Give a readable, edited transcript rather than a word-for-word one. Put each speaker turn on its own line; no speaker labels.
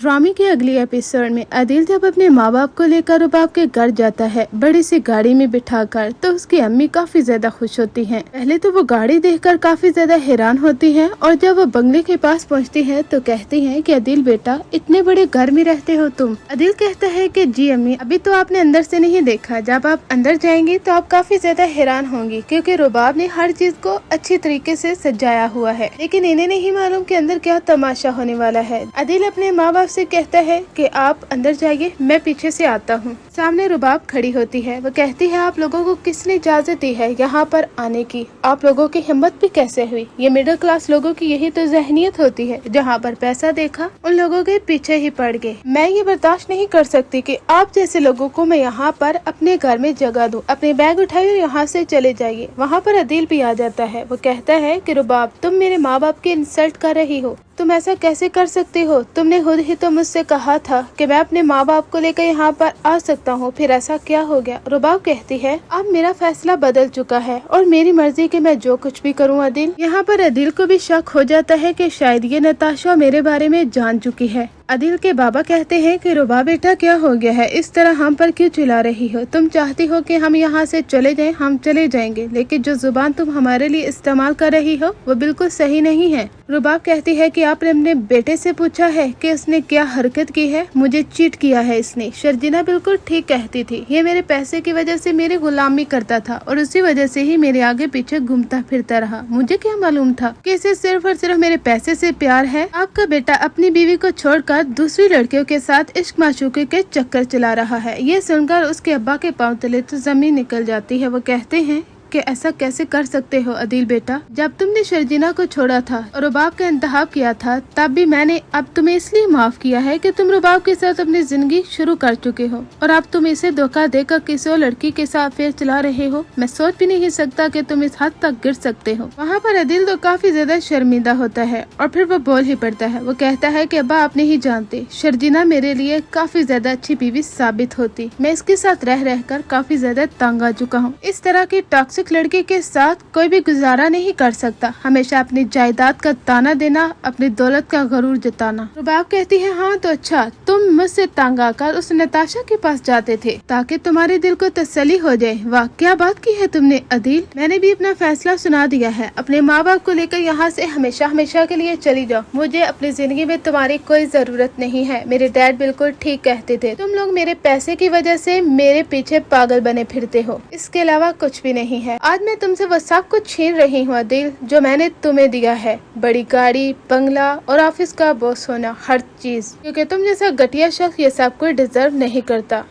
ड्रामे के अगले एपिसोड में अदिल जब अपने माँ बाप को लेकर रुबाब के घर जाता है बड़ी सी गाड़ी में बिठाकर, तो उसकी अम्मी काफी ज्यादा खुश होती हैं। पहले तो वो गाड़ी देखकर काफी ज्यादा हैरान होती हैं और जब वो बंगले के पास पहुँचती है तो कहती हैं कि अदिल बेटा, इतने बड़े घर में रहते हो तुम। अदिल कहता है कि जी अम्मी, अभी तो आपने अंदर से नहीं देखा, जब आप अंदर जाएंगी तो आप काफी ज्यादा हैरान होंगी, क्योंकि रुबाब ने हर चीज को अच्छी तरीके से सजाया हुआ है, लेकिन इन्हें नहीं मालूम कि अंदर क्या तमाशा होने वाला है। अदिल अपने माँ बाप से कहता है कि आप अंदर जाइए, मैं पीछे से आता हूँ। सामने रुबाब खड़ी होती है। वो कहती है, आप लोगों को किसने इजाजत दी है यहाँ पर आने की? आप लोगों की हिम्मत भी कैसे हुई? ये मिडिल क्लास लोगों की यही तो जहनियत होती है, जहाँ पर पैसा देखा उन लोगों के पीछे ही पड़ गए। मैं ये बर्दाश्त नहीं कर सकती कि आप जैसे लोगों को मैं यहाँ पर अपने घर में जगह दूं। अपने बैग उठाइए और यहाँ से चले जाइए। वहाँ पर अदिल भी आ जाता है। वो कहता है कि रुबाब, तुम मेरे माँ बाप की इंसल्ट कर रही हो, तुम ऐसा कैसे कर सकती हो? तुमने खुद ही तो मुझसे कहा था कि मैं अपने माँ बाप को लेकर यहाँ पर आ सकता हूँ, फिर ऐसा क्या हो गया? रुबाब कहती है, अब मेरा फैसला बदल चुका है और मेरी मर्जी कि मैं जो कुछ भी करूँ। अदिल यहाँ पर अदिल को भी शक हो जाता है कि शायद ये नताशा मेरे बारे में जान चुकी है। अदिल के बाबा कहते हैं कि रुबाब बेटा, क्या हो गया है? इस तरह हम पर क्यों चिल्ला रही हो? तुम चाहती हो कि हम यहाँ से चले जाएं, हम चले जाएंगे, लेकिन जो जुबान तुम हमारे लिए इस्तेमाल कर रही हो वो बिल्कुल सही नहीं है। रुबाब कहती है कि आपने अपने बेटे से पूछा है कि उसने क्या हरकत की है? मुझे चीट किया है इसने। शर्जीना बिल्कुल ठीक कहती थी, ये मेरे पैसे की वजह से मेरी गुलामी करता था और उसी वजह से ही मेरे आगे पीछे घूमता फिरता रहा। मुझे क्या मालूम था कि इसे सिर्फ और सिर्फ मेरे पैसे से प्यार है। आपका बेटा अपनी बीवी को छोड़कर दूसरी लड़कियों के साथ इश्क माशूके के चक्कर चला रहा है। ये सुनकर उसके अब्बा के पांव तले तो जमीन निकल जाती है। वो कहते हैं कि ऐसा कैसे कर सकते हो अदिल बेटा? जब तुमने शर्जीना को छोड़ा था और रुबाब का इंतखाब किया था, तब भी मैंने अब तुम्हें इसलिए माफ किया है कि तुम रुबाब के साथ अपनी जिंदगी शुरू कर चुके हो और अब तुम इसे धोखा देकर किसी और लड़की के साथ फिर चला रहे हो। मैं सोच भी नहीं सकता कि तुम इस हद तक गिर सकते हो। वहाँ पर अदिल तो काफी ज्यादा शर्मिंदा होता है और फिर वो बोल ही पड़ता है। वो कहता है कि अब्बा, आप नहीं जानते, शर्जीना मेरे लिए काफी ज्यादा अच्छी बीवी साबित होती। मैं इसके साथ रह रहकर काफी ज्यादा तंग आ चुका हूँ। इस तरह की टॉक्सिक लड़के के साथ कोई भी गुजारा नहीं कर सकता। हमेशा अपनी जायदाद का ताना देना, अपनी दौलत का गरूर जताना। रुबाब कहती है, हाँ तो अच्छा, तुम मुझसे तंग आकर उस नताशा के पास जाते थे ताकि तुम्हारे दिल को तसल्ली हो जाए। वाह, क्या बात की है तुमने अदिल। मैंने भी अपना फैसला सुना दिया है। अपने माँ बाप को लेकर यहाँ से हमेशा हमेशा के लिए चली जाओ। मुझे अपनी जिंदगी में तुम्हारी कोई जरूरत नहीं है। मेरे डैड बिल्कुल ठीक कहते थे, तुम लोग मेरे पैसे की वजह से मेरे पीछे पागल बने फिरते हो, इसके अलावा कुछ भी नहीं है। आज मैं तुमसे वो सब कुछ छीन रही हूँ अदिल, जो मैंने तुम्हें दिया है। बड़ी गाड़ी, बंगला और ऑफिस का बॉस होना, हर चीज, क्योंकि तुम जैसा घटिया शख्स ये सब कोई डिजर्व नहीं करता।